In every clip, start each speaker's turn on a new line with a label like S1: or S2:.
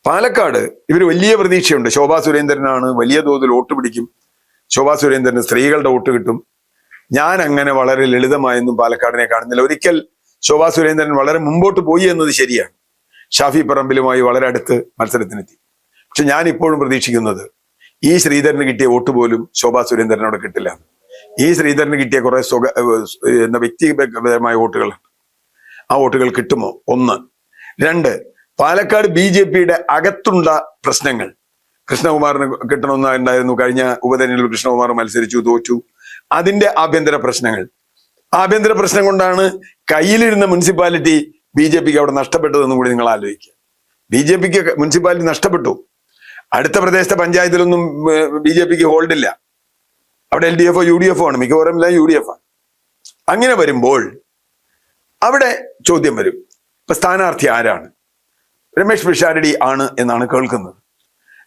S1: പാലക്കാട് ഇവർ വലിയ പ്രതീക്ഷയുണ്ട്. ശോഭാ സുരേന്ദ്രനാണ്, വലിയ തോതിൽ വോട്ട് പിടിക്കും, ശോഭാ സുരേന്ദ്രന് സ്ത്രീകളുടെ വോട്ട് കിട്ടും. ഞാൻ അങ്ങനെ വളരെ ലളിതമായൊന്നും പാലക്കാടിനെ കാണുന്നില്ല. ഒരിക്കൽ ശോഭാ സുരേന്ദ്രൻ വളരെ മുമ്പോട്ട് പോയി എന്നത് ശരിയാണ്. ഷാഫി പറമ്പിലുമായി വളരെ അടുത്ത് മത്സരത്തിനെത്തി. പക്ഷെ ഞാൻ ഇപ്പോഴും പ്രതീക്ഷിക്കുന്നത് ഈ ശ്രീധരന് കിട്ടിയ വോട്ട് പോലും ശോഭാ സുരേന്ദ്രനോട് കിട്ടില്ല. ഈ ശ്രീധരന് കിട്ടിയ കുറെ വ്യക്തിപരമായ വോട്ടുകളുണ്ട്. ആ വോട്ടുകൾ കിട്ടുമോ? ഒന്ന്. രണ്ട്, പാലക്കാട് BJPയുടെ അകത്തുണ്ട പ്രശ്നങ്ങൾ. കൃഷ്ണകുമാറിന് കിട്ടണമെന്നുണ്ടായിരുന്നു. കഴിഞ്ഞ ഉപതെരഞ്ഞെടുപ്പിൽ കൃഷ്ണകുമാർ മത്സരിച്ചു, തോറ്റു. അതിന്റെ ആഭ്യന്തര പ്രശ്നങ്ങൾ. ആഭ്യന്തര പ്രശ്നം കൊണ്ടാണ് കയ്യിലിരുന്ന മുനിസിപ്പാലിറ്റി BJPക്ക് അവിടെ നഷ്ടപ്പെട്ടതെന്നും കൂടി നിങ്ങൾ ആലോചിക്കുക. BJPക്ക് മുനിസിപ്പാലിറ്റി നഷ്ടപ്പെട്ടു. അടുത്ത പ്രദേശത്തെ പഞ്ചായത്തിലൊന്നും BJPക്ക് ഹോൾഡില്ല. അവിടെ LDF UDF ആണ്, മിക്കവാറും എല്ലാം UDF ആണ്. അങ്ങനെ വരുമ്പോൾ അവിടെ ചോദ്യം വരും, ഇപ്പൊ സ്ഥാനാർത്ഥി ആരാണ്? രമേശ് പിഷാരടി ആണ് എന്നാണ് കേൾക്കുന്നത്.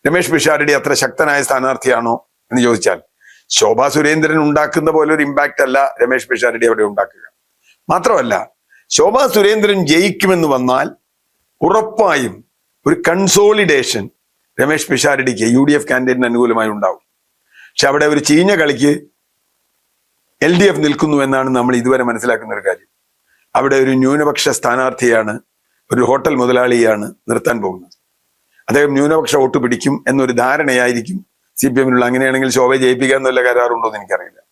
S1: രമേശ് പിഷാരടി അത്ര ശക്തനായ സ്ഥാനാർത്ഥിയാണോ എന്ന് ചോദിച്ചാൽ ശോഭാ സുരേന്ദ്രൻ ഉണ്ടാക്കുന്ന പോലെ ഒരു ഇമ്പാക്റ്റ് അല്ല രമേശ് പിഷാരടി അവിടെ ഉണ്ടാക്കുക. മാത്രമല്ല, ശോഭാ സുരേന്ദ്രൻ ജയിക്കുമെന്ന് വന്നാൽ ഉറപ്പായും ഒരു കൺസോളിഡേഷൻ രമേശ് പിഷാരടിക്ക് UDF കാൻഡിഡേറ്റിന് അനുകൂലമായി ഉണ്ടാവും. പക്ഷെ അവിടെ ഒരു ചീഞ്ഞ കളിക്ക് LDF നിൽക്കുന്നു എന്നാണ് നമ്മൾ ഇതുവരെ മനസ്സിലാക്കുന്ന ഒരു കാര്യം. അവിടെ ഒരു ന്യൂനപക്ഷ സ്ഥാനാർത്ഥിയാണ്, ഒരു ഹോട്ടൽ മുതലാളിയാണ് നിർത്താൻ പോകുന്നത്. അദ്ദേഹം ന്യൂനപക്ഷ വോട്ട് പിടിക്കും എന്നൊരു ധാരണയായിരിക്കും CPM-നുള്ള. അങ്ങനെയാണെങ്കിൽ ശോഭയെ ജയിപ്പിക്കാൻ വല്ല കരാറുണ്ടോ എന്ന് എനിക്കറിയില്ല.